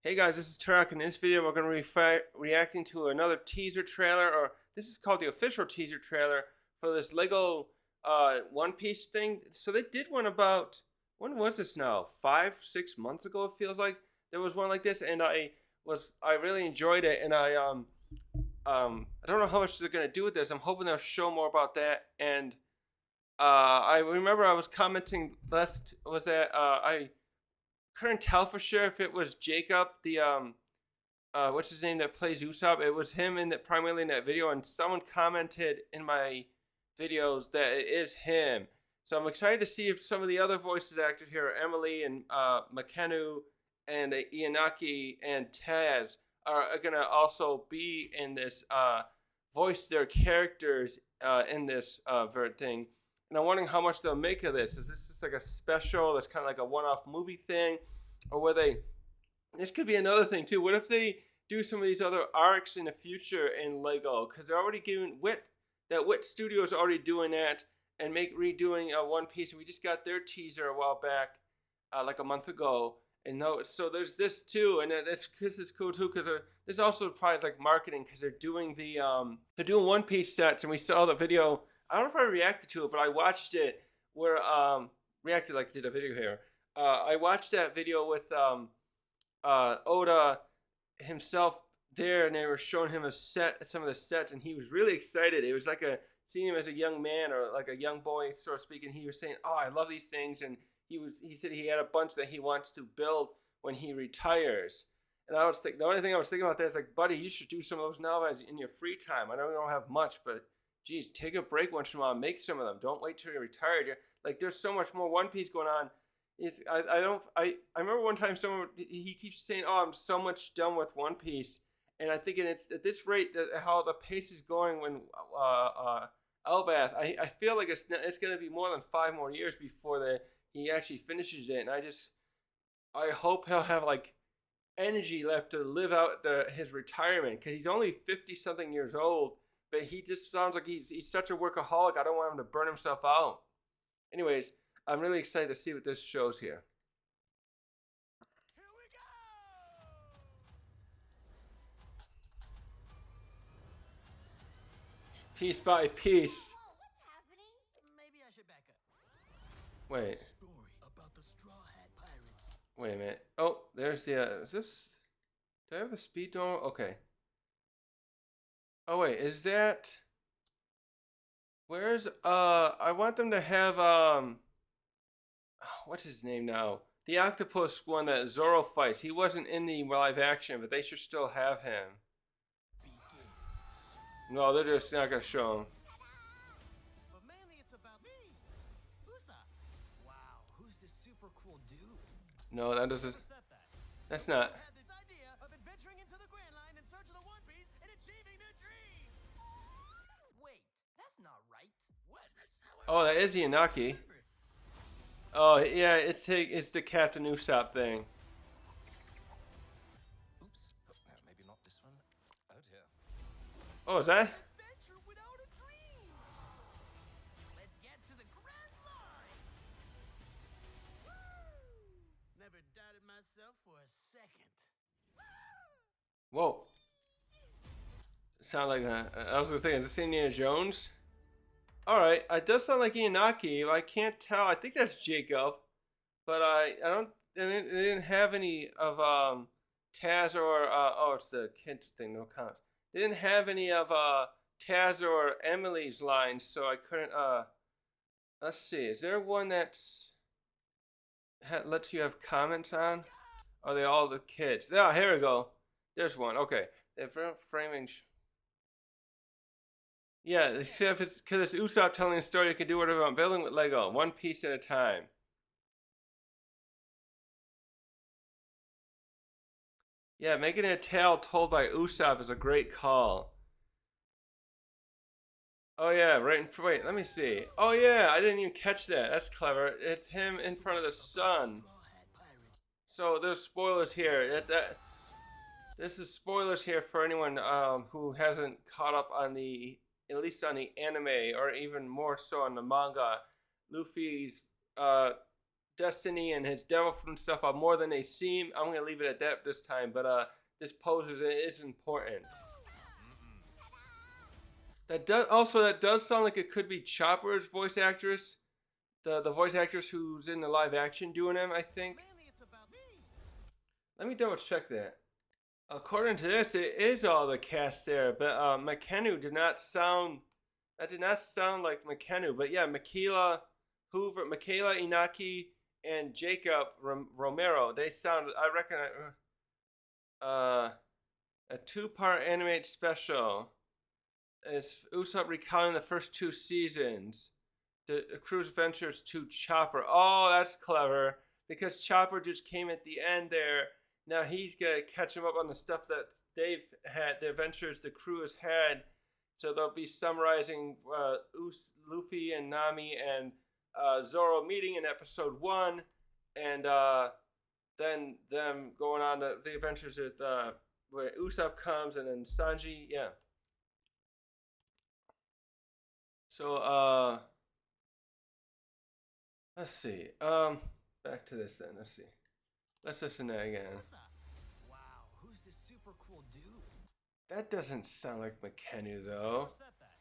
Hey guys, this is Turek. In this video, we're going to be reacting to another teaser trailer, or this is called the official teaser trailer for this Lego One Piece thing. So they did one about, when was this now? 5, 6 months ago, it feels like. There was one like this, and I really enjoyed it, and I don't know how much they're going to do with this. I'm hoping they'll show more about that, and I remember I was commenting last, was that I couldn't tell for sure if it was Jacob, the what's his name that plays Usopp. It was him in that primarily in that video, and someone commented in my videos that it is him. So I'm excited to see if some of the other voices acted here, Emily and Makenu and Ianaki and Taz, are gonna also be in this, voice their characters in this thing. And I'm wondering how much they'll make of this. Is this just like a special that's kind of like a one-off movie thing, or will they? This could be another thing too. What if they do some of these other arcs in the future in Lego? Because they're already giving Wit Studio is already doing that and redoing One Piece. And we just got their teaser a while back, like a month ago. And no, so there's this too, and this is cool too because this also probably like marketing because they're doing One Piece sets, and we saw the video. I don't know if I reacted to it, but I watched it where reacted like did a video here. I watched that video with Oda himself there, and they were showing him some of the sets, and he was really excited. It was like seeing him as a young man or like a young boy, sort of speaking. He was saying, "Oh, I love these things," and he said he had a bunch that he wants to build when he retires. And I was thinking, the only thing I was thinking about that is like, buddy, you should do some of those now in your free time. I know you don't have much, but geez, take a break once in a while, make some of them. Don't wait till you're retired. Like, there's so much more One Piece going on. I remember one time someone he keeps saying, "Oh, I'm so much done with One Piece," and I'm thinking it's at this rate that how the pace is going when Elbath. I feel like it's going to be more than 5 more years before he actually finishes it, and I hope he'll have like energy left to live out his retirement because he's only 50 something years old, but he just sounds like he's such a workaholic. I don't want him to burn himself out. Anyways, I'm really excited to see what this shows here. Piece by piece. Maybe I should back up. Wait. Story about the Straw Hat Pirates. Wait a minute. Oh, there's the. Is this? Do I have the speed dome? Okay. Oh wait, is that? Where's? I want them to have what's his name now? The octopus one that Zoro fights. He wasn't in the live action, but they should still have him. No, they're just not gonna show him. But mainly it's about me. Who's that? Wow, who's this super cool dude? No, that doesn't. Who said that? That's not. Had this idea of adventuring into the Grand Line in search of the One Piece and achieving their dreams. Wait, that's not right. What? That's how Oh, that is Ianaki. Oh yeah, it's the Captain Usopp thing. Oops. Maybe not this one. Oh dear. Oh, is that? Adventure without a dream. Let's get to the Grand Line. Never doubted myself for a second. Whoa. Sound like I was gonna think, is this Indiana Jones? Alright, it does sound like Ianaki. I can't tell. I think that's Jacob. But I don't. It didn't have any of Taz or oh, it's the kids thing. No count. They didn't have any of Taz or Emily's lines, so I couldn't. Let's see. Is there one that's lets you have comments on? Are they all the kids? Yeah, here we go. There's one. Okay. The framing. Yeah, except it's because it's Usopp telling a story. You can do whatever I'm building with Lego, one piece at a time. Yeah, making a tale told by Usopp is a great call. Oh yeah, right. Wait, let me see. Oh yeah, I didn't even catch that. That's clever. It's him in front of the sun. So there's spoilers here. This is spoilers here for anyone who hasn't caught up on at least on the anime, or even more so on the manga. Luffy's destiny and his devil fruit and stuff are more than they seem. I'm gonna leave it at that this time, but this pose is important. That does sound like it could be Chopper's voice actress, the voice actress who's in the live action doing him, I think. Mainly it's about me. Let me double check that. According to this, it is all the cast there, but McKennu did not sound. That did not sound like McKennu, but yeah, Michaela Hoover, Michaela Inaki, and Jacob Romero. They sound. I reckon. A two-part animated special. Is Usopp recounting the first two seasons, the Crew's Adventures to Chopper. Oh, that's clever because Chopper just came at the end there. Now he's gonna catch him up on the stuff that they've had, the adventures the crew has had. So they'll be summarizing Luffy and Nami and Zoro meeting in episode 1, and then them going on the adventures with where Usopp comes and then Sanji. Yeah. So let's see. Back to this then. Let's see. Let's listen to that again. Wow, who's this super cool dude? That doesn't sound like McKennu though. Who said that?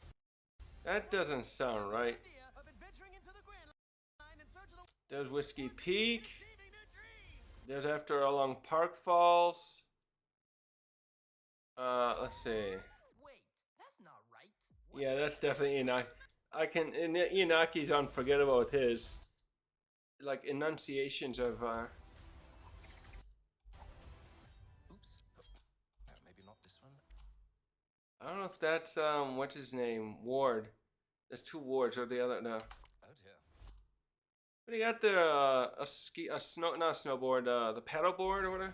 That doesn't sound right. Idea of adventuring into the Grand Line in search of the There's Whiskey Peak. achieving new dreams. There's After Along Park Falls. Let's see. Wait, that's not right. Yeah, that's definitely Inaki. Inaki's unforgettable with his like enunciations of Oops. Maybe not this one. I don't know if that's what's his name? Ward. There's two Wards or the other no. Oh dear. But he got there not a snowboard, the paddle board or whatever.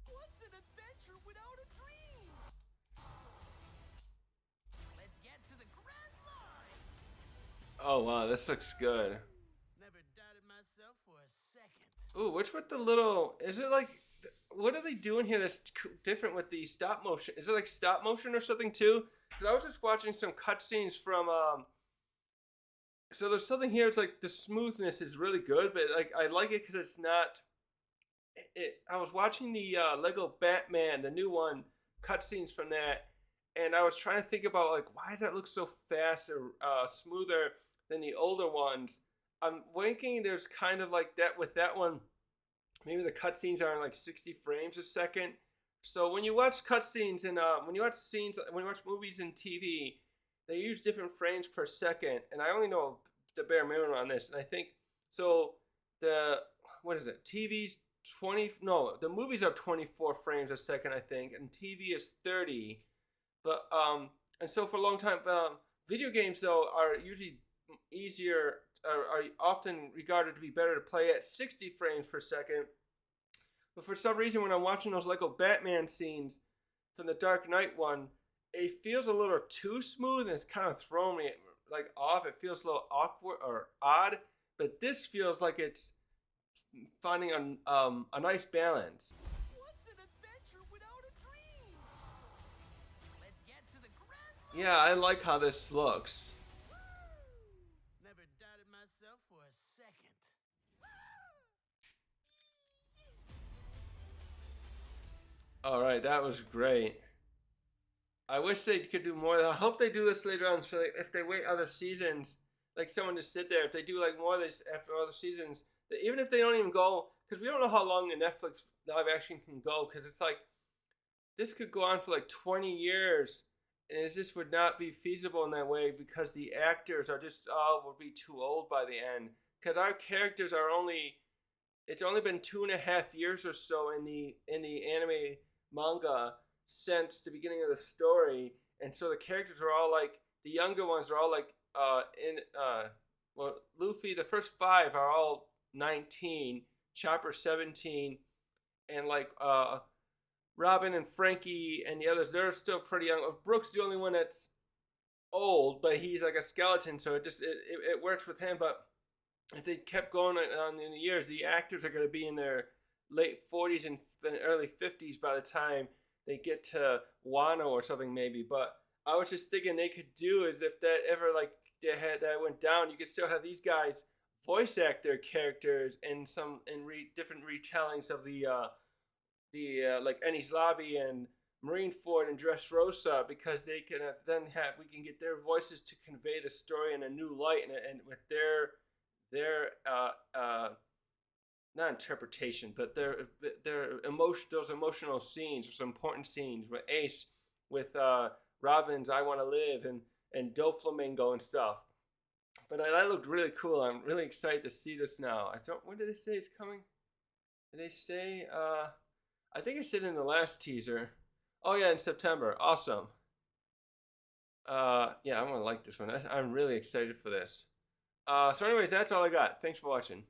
What's an adventure without a dream? Let's get to the Grand Line. Oh wow, this looks good. Never doubted myself for a second. Ooh, what's with the little? Is it like? What are they doing here that's different with the stop motion? Is it like stop motion or something too? 'Cause I was just watching some cutscenes from So there's something here. It's like the smoothness is really good, but like I like it because it's not. I was watching the Lego Batman, the new one, cutscenes from that, and I was trying to think about like why does that look so fast or smoother than the older ones. I'm thinking there's kind of like that with that one. Maybe the cutscenes are in like 60 frames a second. So when you watch cutscenes and when you watch movies and TV, they use different frames per second. And I only know the bare minimum on this. And I think so. What is it? TV's 20. No, the movies are 24 frames a second, I think, and TV is 30. But and so for a long time, video games though are usually easier. Are often regarded to be better to play at 60 frames per second. But for some reason, when I'm watching those Lego Batman scenes from the Dark Knight one, it feels a little too smooth and it's kind of thrown me like off. It feels a little awkward or odd. But this feels like it's finding a nice balance. What's an adventure without a dream? Let's get to the Grand Line. Yeah, I like how this looks. Never doubted myself for a second. All right, that was great. I wish they could do more. I hope they do this later on. So if they wait other seasons, like someone to sit there, if they do like more of this after other seasons, even if they don't even go, because we don't know how long the Netflix live action can go, because it's like this could go on for like 20 years, and it just would not be feasible in that way because the actors are just would be too old by the end. Because our characters are it's only been 2.5 years or so in the anime manga since the beginning of the story, and so the characters are all like the younger ones are all like Luffy, the first 5 are all 19, Chopper 17, and like Robin and Frankie and the others, they're still pretty young. Brooks the only one that's old, but he's like a skeleton, so it works with him. But if they kept going on in the years, the actors are going to be in their late 40s and early 50s by the time they get to Wano or something maybe. But I was just thinking they could do is if that ever like that went down, you could still have these guys voice actor characters in different retellings of the like Ennis Lobby and Marineford and Dressrosa, because they can then have we can get their voices to convey the story in a new light, and with their not interpretation, but their emotion, those emotional scenes, those important scenes with Ace, with Robin's "I Want to Live" and Doflamingo and stuff. But that looked really cool. I'm really excited to see this now. I don't. When did they say it's coming? Did they say? I think it said in the last teaser. Oh yeah, in September. Awesome. Yeah, I'm gonna like this one. I'm really excited for this. So, anyways, that's all I got. Thanks for watching.